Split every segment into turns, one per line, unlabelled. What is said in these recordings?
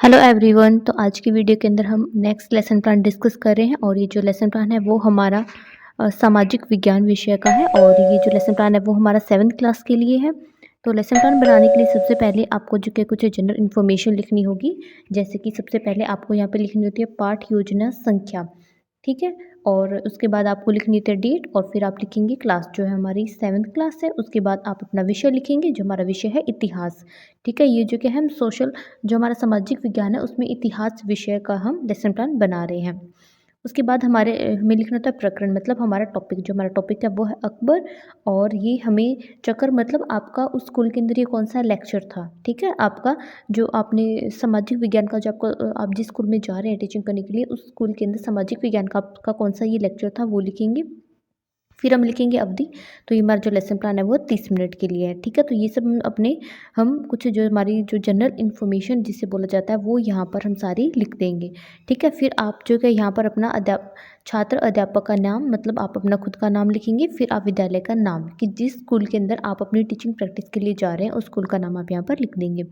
Hello everyone. तो आज की वीडियो के अंदर हम नेक्स्ट लेसन प्लान डिस्कस कर रहे हैं और ये जो लेसन प्लान है वो हमारा सामाजिक विज्ञान विषय का है और ये जो लेसन प्लान है वो हमारा 7th क्लास के लिए है। तो लेसन प्लान बनाने के लिए सबसे पहले आपको जो कि कुछ जनरल इन्फॉर्मेशन लिखनी होगी, जैसे कि सबसे पहले आपको यहाँ पे लिखनी होती है पाठ योजना संख्या, ठीक है। और उसके बाद आपको लिखनी होती है डेट और फिर आप लिखेंगे क्लास जो है हमारी 7th क्लास है। उसके बाद आप अपना विषय लिखेंगे जो हमारा विषय है इतिहास, ठीक है। ये जो कि हम सोशल जो हमारा सामाजिक विज्ञान है उसमें इतिहास विषय का हम लेसन प्लान बना रहे हैं। उसके बाद हमें लिखना होता है प्रकरण, मतलब हमारा टॉपिक, जो हमारा टॉपिक है वो है अकबर। और ये हमें चक्कर मतलब आपका उस स्कूल के अंदर ये कौन सा लेक्चर था, ठीक है। आपका जो आपने सामाजिक विज्ञान का जो आपको आप जिस स्कूल में जा रहे हैं टीचिंग करने के लिए उस स्कूल के अंदर सामाजिक विज्ञान का आपका कौन सा ये लेक्चर था वो लिखेंगे। फिर हम लिखेंगे अवधि। तो ये हमारा जो लेसन प्लान है वो 30 मिनट के लिए है, ठीक है। तो ये सब हम कुछ जो हमारी जो जनरल इन्फॉर्मेशन जिसे बोला जाता है वो यहाँ पर हम सारी लिख देंगे, ठीक है। फिर आप जो है यहाँ पर अपना छात्र अध्यापक का नाम, मतलब आप अपना खुद का नाम लिखेंगे। फिर आप विद्यालय का नाम कि जिस स्कूल के अंदर आप अपनी टीचिंग प्रैक्टिस के लिए जा रहे हैं उस स्कूल का नाम आप यहाँ पर लिख देंगे।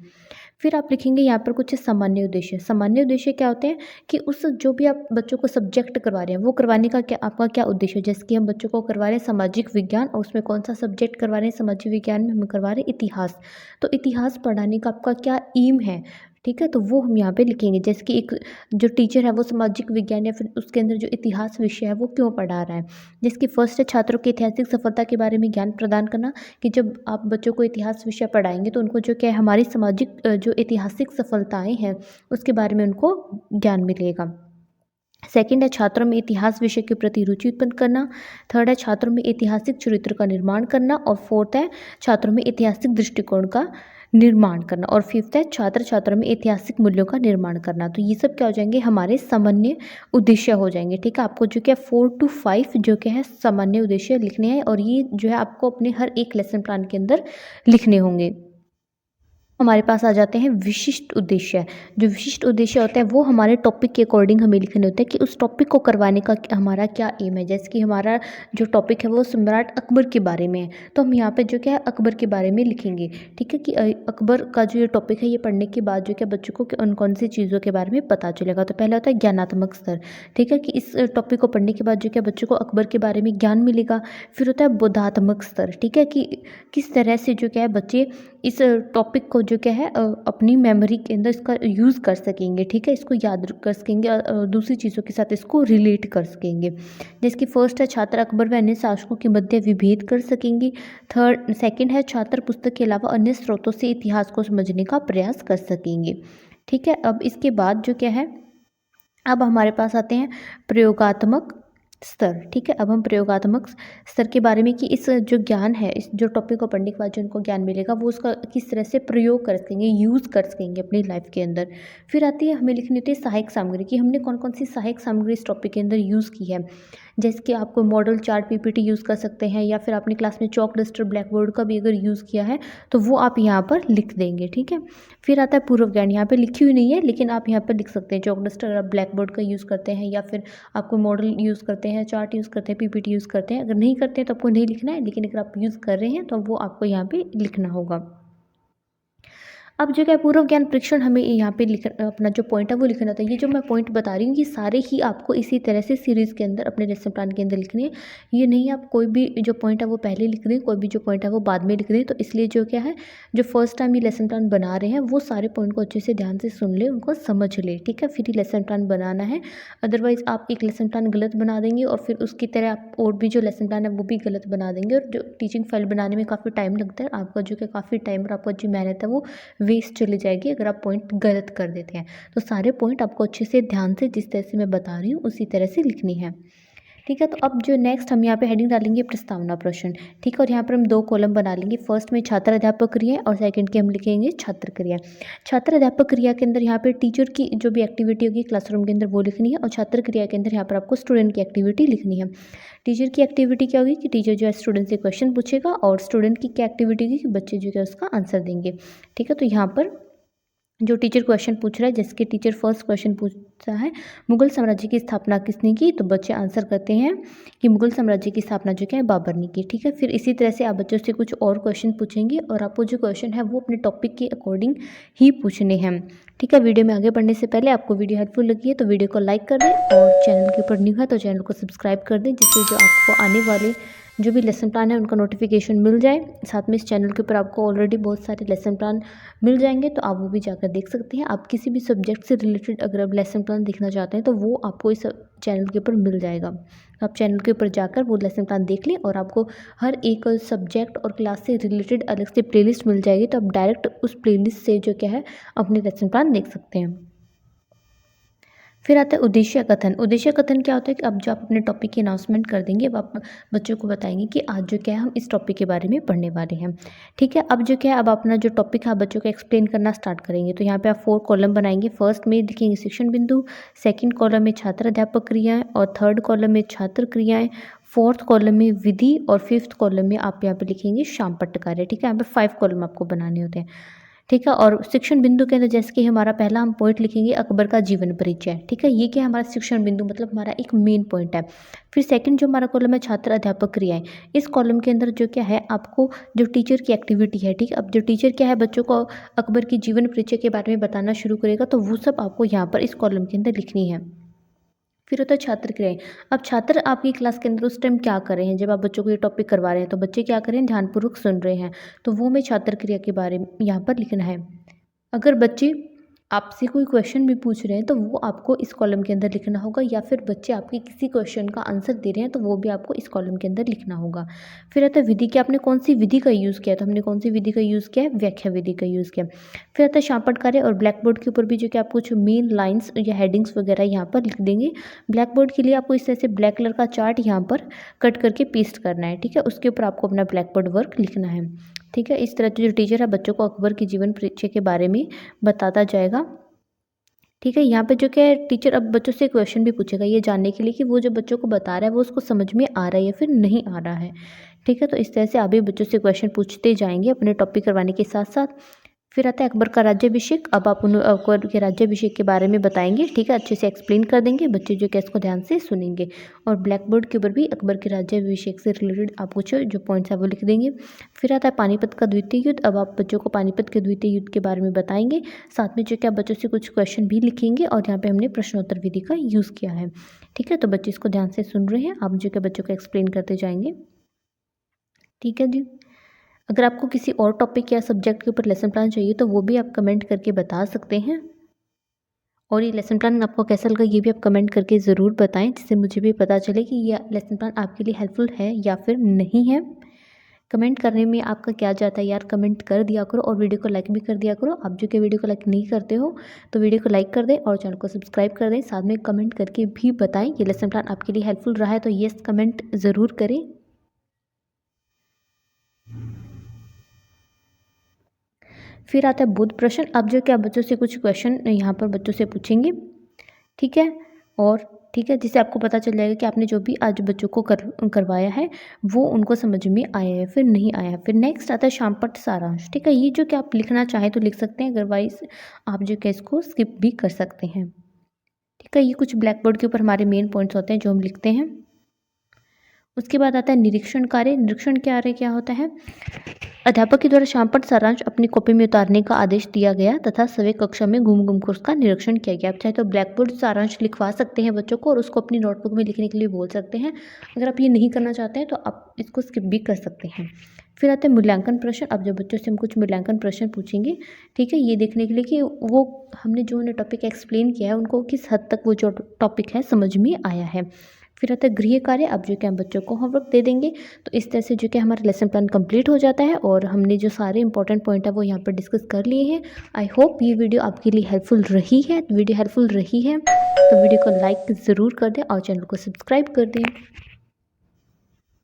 फिर आप लिखेंगे यहाँ पर कुछ सामान्य उद्देश्य। सामान्य उद्देश्य क्या होते हैं कि उस जो भी आप बच्चों को सब्जेक्ट करवा रहे हैं वो करवाने का क्या आपका क्या उद्देश्य है। जैसे कि हम बच्चों को करवा रहे हैं सामाजिक विज्ञान और उसमें कौन सा सब्जेक्ट करवा रहे हैं, सामाजिक विज्ञान में हम करवा रहे हैं इतिहास। तो इतिहास पढ़ाने का आपका क्या एम है, ठीक है। तो वो हम यहाँ पे लिखेंगे। जैसे कि एक जो टीचर है वो सामाजिक विज्ञान या फिर उसके अंदर जो इतिहास विषय है वो क्यों पढ़ा रहा है। जिसकी फर्स्ट है छात्रों की ऐतिहासिक सफलता के बारे में ज्ञान प्रदान करना, कि जब आप बच्चों को इतिहास विषय पढ़ाएंगे तो उनको जो क्या है हमारी सामाजिक जो ऐतिहासिक सफलताएं हैं उसके बारे में उनको ज्ञान मिलेगा। सेकंड है छात्रों में इतिहास विषय के प्रति रुचि उत्पन्न करना। थर्ड है छात्रों में ऐतिहासिक चरित्र का निर्माण करना। और फोर्थ है छात्रों में ऐतिहासिक दृष्टिकोण का निर्माण करना। और फिफ्थ है छात्र छात्रों में ऐतिहासिक मूल्यों का निर्माण करना। तो ये सब क्या हो जाएंगे हमारे सामान्य उद्देश्य हो जाएंगे, ठीक है। आपको जो क्या 4 to 5 जो क्या है सामान्य उद्देश्य लिखने हैं और ये जो है आपको अपने हर एक लेसन प्लान के अंदर लिखने होंगे। हमारे पास आ जाते हैं विशिष्ट उद्देश्य। जो विशिष्ट उद्देश्य होते हैं वो हमारे टॉपिक के अकॉर्डिंग हमें लिखने होते हैं कि उस टॉपिक को करवाने का हमारा क्या एम है। जैसे कि हमारा जो टॉपिक है वो सम्राट अकबर के बारे में है, तो हम यहाँ पे जो क्या है अकबर के बारे में लिखेंगे, ठीक है। कि अकबर का जो ये टॉपिक है ये पढ़ने के बाद जो क्या बच्चों को उन कौन सी चीज़ों के बारे में पता चलेगा। तो पहला होता है ज्ञानात्मक स्तर, ठीक है। कि इस टॉपिक को पढ़ने के बाद जो क्या बच्चों को अकबर के बारे में ज्ञान मिलेगा। फिर होता है बोधात्मक स्तर, ठीक है। कि किस तरह से जो क्या है बच्चे इस टॉपिक को जो क्या है अपनी मेमोरी के अंदर इसका यूज़ कर सकेंगे, ठीक है। इसको याद कर सकेंगे और दूसरी चीज़ों के साथ इसको रिलेट कर सकेंगे। जिसकी फर्स्ट है छात्र अकबर व अन्य शासकों के मध्य विभेद कर सकेंगे। सेकंड है छात्र पुस्तक के अलावा अन्य स्रोतों से इतिहास को समझने का प्रयास कर सकेंगे, ठीक है। अब इसके बाद जो क्या है अब हमारे पास आते हैं प्रयोगात्मक स्तर, ठीक है। अब हम प्रयोगात्मक स्तर के बारे में कि इस जो ज्ञान है इस जो टॉपिक को पढ़ने के बाद जो उनको ज्ञान मिलेगा वो उसका किस तरह से प्रयोग कर सकेंगे, यूज़ कर सकेंगे अपनी लाइफ के अंदर। फिर आती है हमें लिखनी होती है सहायक सामग्री कि हमने कौन कौन सी सहायक सामग्री इस टॉपिक के अंदर यूज़ की है। जैसे कि आपको मॉडल चार्ट पीपीटी यूज़ कर सकते हैं या फिर आपने क्लास में चॉक डस्टर ब्लैक बोर्ड का भी अगर यूज़ किया है तो वो आप यहाँ पर लिख देंगे, ठीक है। फिर आता है पूर्व ज्ञान, यहाँ पे लिखी हुई नहीं है लेकिन आप यहाँ पर लिख सकते हैं। चॉक डस्टर अगर आप ब्लैक बोर्ड का यूज़ करते हैं या फिर आपको मॉडल यूज़ करते हैं, चार्ट यूज़ करते हैं, पीपीटी यूज़ करते हैं। अगर नहीं करते हैं तो आपको नहीं लिखना है, लेकिन अगर आप यूज़ कर रहे हैं तो वो आपको यहाँ पे लिखना होगा। अब जो क्या पूर्व ज्ञान परीक्षण हमें यहाँ पे अपना जो पॉइंट है वो लिखना होता है। ये जो मैं पॉइंट बता रही हूँ ये सारे ही आपको इसी तरह से सीरीज़ के अंदर अपने लेसन प्लान के अंदर लिखने हैं। ये नहीं आप कोई भी जो पॉइंट है वो पहले लिख दें, कोई भी जो पॉइंट है वो बाद में लिख दें। तो इसलिए जो क्या है जो फर्स्ट टाइम ये लेसन प्लान बना रहे हैं वो सारे पॉइंट को अच्छे से ध्यान से सुन ले, उनको समझ ले, ठीक है। फिर ही लेसन प्लान बनाना है। अदरवाइज़ आप एक लेसन प्लान गलत बना देंगे और फिर उसकी तरह आप और भी जो लेसन प्लान है वो भी गलत बना देंगे और जो टीचिंग फाइल बनाने में काफ़ी टाइम लगता है आपका जो कि काफ़ी टाइम और आपका जो मेहनत है वो वेस्ट चली जाएगी अगर आप पॉइंट गलत कर देते हैं। तो सारे पॉइंट आपको अच्छे से ध्यान से जिस तरह से मैं बता रही हूँ उसी तरह से लिखनी है, ठीक है। तो अब जो नेक्स्ट हम यहाँ पे हेडिंग डालेंगे प्रस्तावना प्रश्न, ठीक है। और यहाँ पर हम 2 कॉलम बना लेंगे। फर्स्ट में छात्र अध्यापक क्रिया और सेकंड के हम लिखेंगे छात्र क्रिया। छात्र अध्यापक क्रिया के अंदर यहाँ पे टीचर की जो भी एक्टिविटी होगी क्लासरूम के अंदर वो लिखनी है और छात्र क्रिया के अंदर यहाँ पर आपको स्टूडेंट की एक्टिविटी लिखनी है। टीचर की एक्टिविटी क्या होगी कि टीचर जो है स्टूडेंट से क्वेश्चन पूछेगा और स्टूडेंट की क्या एक्टिविटी होगी कि बच्चे जो है उसका आंसर देंगे, ठीक है। तो यहाँ पर जो टीचर क्वेश्चन पूछ रहा है, जैसे कि टीचर फर्स्ट क्वेश्चन पूछता है मुगल साम्राज्य की स्थापना किसने की, तो बच्चे आंसर करते हैं कि मुगल साम्राज्य की स्थापना जो क्या है बाबर ने की, ठीक है। फिर इसी तरह से आप बच्चों से कुछ और क्वेश्चन पूछेंगे और आपको जो क्वेश्चन है वो अपने टॉपिक के अकॉर्डिंग ही पूछने हैं, ठीक है, वीडियो में आगे बढ़ने से पहले आपको वीडियो हेल्पफुल लगी है तो वीडियो को लाइक कर दें और चैनल के ऊपर न्यू है तो चैनल को सब्सक्राइब कर दें, जिससे जो आपको आने वाले जो भी लेसन प्लान है उनका नोटिफिकेशन मिल जाए। साथ में इस चैनल के ऊपर आपको ऑलरेडी बहुत सारे लेसन प्लान मिल जाएंगे, तो आप वो भी जाकर देख सकते हैं। आप किसी भी सब्जेक्ट से रिलेटेड अगर आप लेसन प्लान देखना चाहते हैं तो वो आपको इस चैनल के ऊपर मिल जाएगा। आप चैनल के ऊपर जाकर वो लेसन प्लान देख लें और आपको हर एक सब्जेक्ट और क्लास से रिलेटेड अलग से प्लेलिस्ट मिल जाएगी, तो आप डायरेक्ट उस प्लेलिस्ट से जो क्या है अपने लेसन प्लान देख सकते हैं। फिर आता है उद्देश्य कथन। उद्देश्य कथन क्या होता है कि अब जो आप अपने टॉपिक की अनाउंसमेंट कर देंगे, अब आप बच्चों को बताएंगे कि आज जो क्या है हम इस टॉपिक के बारे में पढ़ने वाले हैं। ठीक है, अब जो क्या है अब अपना जो टॉपिक है आप बच्चों को एक्सप्लेन करना स्टार्ट करेंगे। तो यहाँ पे आप 4 कॉलम बनाएंगे। फर्स्ट में लिखेंगे शिक्षण बिंदु, सेकेंड कॉलम में छात्र अध्यापक क्रियाएँ और थर्ड कॉलम में छात्र क्रियाएँ, फोर्थ कॉलम में विधि और फिफ्थ कॉलम में आप यहाँ पे लिखेंगे शाम पट्टकार्य। ठीक है, यहाँ पे 5 कॉलम आपको बनाने होते हैं। ठीक है, और शिक्षण बिंदु के अंदर जैसे कि हमारा पहला हम पॉइंट लिखेंगे अकबर का जीवन परिचय। ठीक है, ये क्या है हमारा शिक्षण बिंदु मतलब हमारा एक मेन पॉइंट है। फिर सेकंड जो हमारा कॉलम है छात्र अध्यापक क्रियाएं, इस कॉलम के अंदर जो क्या है आपको जो टीचर की एक्टिविटी है, ठीक है, अब जो टीचर क्या है बच्चों को अकबर की जीवन परिचय के बारे में बताना शुरू करेगा, तो वो सब आपको यहाँ पर इस कॉलम के अंदर लिखनी है। फिर होता है छात्र क्रियाएं। अब छात्र आपकी क्लास के अंदर उस टाइम क्या कर रहे हैं, जब आप बच्चों को ये टॉपिक करवा रहे हैं तो बच्चे क्या कर रहे हैं, ध्यानपूर्वक सुन रहे हैं, तो वो में छात्र क्रिया के बारे में यहाँ पर लिखना है। अगर बच्चे आपसे कोई क्वेश्चन भी पूछ रहे हैं तो वो आपको इस कॉलम के अंदर लिखना होगा, या फिर बच्चे आपके किसी क्वेश्चन का आंसर दे रहे हैं तो वो भी आपको इस कॉलम के अंदर लिखना होगा। फिर आता है विधि की, आपने कौन सी विधि का यूज़ किया, तो हमने कौन सी विधि का यूज़ किया है, व्याख्या विधि का यूज़ किया। फिर आता है शामपट कार्य और ब्लैक बोर्ड के ऊपर भी जो कि आप कुछ मेन लाइन्स या हेडिंग्स वगैरह यहाँ पर लिख देंगे। ब्लैक बोर्ड के लिए आपको इस तरह से ब्लैक कलर का चार्ट यहाँ पर कट करके पेस्ट करना है। ठीक है, उसके ऊपर आपको अपना ब्लैक बोर्ड वर्क लिखना है। ठीक है, इस तरह से जो टीचर है बच्चों को अकबर के जीवन परिचय के बारे में बताता जाएगा। ठीक है, यहाँ पे जो क्या है टीचर अब बच्चों से क्वेश्चन भी पूछेगा ये जानने के लिए कि वो जो बच्चों को बता रहा है वो उसको समझ में आ रहा है या फिर नहीं आ रहा है। ठीक है, तो इस तरह से आप भी बच्चों से क्वेश्चन पूछते जाएंगे अपने टॉपिक करवाने के साथ साथ। फिर आता है अकबर का राज्याभिषेक। अब आप उन अकबर के राज्याभिषेक के बारे में बताएंगे। ठीक है, अच्छे से एक्सप्लेन कर देंगे, बच्चे जो क्या इसको ध्यान से सुनेंगे। और ब्लैक बोर्ड के ऊपर भी अकबर के राज्याभिषेक से रिलेटेड आप कुछ जो पॉइंट्स है वो लिख देंगे। फिर आता है पानीपत का द्वितीय युद्ध। अब आप बच्चों को पानीपत के द्वितीय युद्ध के बारे में बताएंगे, साथ में जो क्या बच्चों से कुछ क्वेश्चन भी लिखेंगे और यहाँ पे हमने प्रश्नोत्तर विधि का यूज़ किया है। ठीक है, तो बच्चे इसको ध्यान से सुन रहे हैं, आप जो क्या बच्चों को एक्सप्लेन करते जाएंगे। ठीक है जी, अगर आपको किसी और टॉपिक या सब्जेक्ट के ऊपर लेसन प्लान चाहिए तो वो भी आप कमेंट करके बता सकते हैं। और ये लेसन प्लान आपको कैसा लगा ये भी आप कमेंट करके ज़रूर बताएं, जिससे मुझे भी पता चले कि ये लेसन प्लान आपके लिए हेल्पफुल है या फिर नहीं है। कमेंट करने में आपका क्या जाता है यार, कमेंट कर दिया करो और वीडियो को लाइक भी कर दिया करो। आप जो कि वीडियो को लाइक नहीं करते हो तो वीडियो को लाइक कर दें और चैनल को सब्सक्राइब कर दें। साथ में कमेंट करके भी बताएं ये लेसन प्लान आपके लिए हेल्पफुल रहा है तो येस कमेंट ज़रूर करें। फिर आता है बुध प्रश्न। अब जो क्या बच्चों से कुछ क्वेश्चन यहाँ पर बच्चों से पूछेंगे। ठीक है, और ठीक है, जिससे आपको पता चल जाएगा कि आपने जो भी आज बच्चों को करवाया है वो उनको समझ में आया है फिर नहीं आया है। फिर नेक्स्ट आता है शामपट सारांश। ठीक है, ये जो कि आप लिखना चाहें तो लिख सकते हैं, अदरवाइज आप जो क्या इसको स्किप भी कर सकते हैं। ठीक है, ये कुछ ब्लैक बोर्ड के ऊपर हमारे मेन पॉइंट्स होते हैं जो हम लिखते हैं। उसके बाद आता है निरीक्षण कार्य। निरीक्षण कार्य क्या होता है, अध्यापक के द्वारा शामपट सारांश अपनी कॉपी में उतारने का आदेश दिया गया तथा सभी कक्षा में घूम घूम कर उसका निरीक्षण किया गया। आप चाहे तो ब्लैक बोर्ड सारांश लिखवा सकते हैं बच्चों को और उसको अपनी नोटबुक में लिखने के लिए बोल सकते हैं। अगर आप ये नहीं करना चाहते हैं तो आप इसको स्किप भी कर सकते हैं। फिर आते हैं मूल्यांकन प्रश्न। अब जब बच्चों से हम कुछ मूल्यांकन प्रश्न पूछेंगे, ठीक है, ये देखने के लिए कि वो हमने जो उन्हें टॉपिक एक्सप्लेन किया है उनको किस हद तक वो जो टॉपिक है समझ में आया है। फिर आता है गृह कार्य। अब जो कि हम बच्चों को होमवर्क दे देंगे, तो इस तरह से जो कि हमारा लेसन प्लान कंप्लीट हो जाता है और हमने जो सारे इंपॉर्टेंट पॉइंट है वो यहाँ पर डिस्कस कर लिए हैं। आई होप ये वीडियो आपके लिए हेल्पफुल रही है। वीडियो हेल्पफुल रही है तो वीडियो को लाइक ज़रूर कर दें और चैनल को सब्सक्राइब कर दें।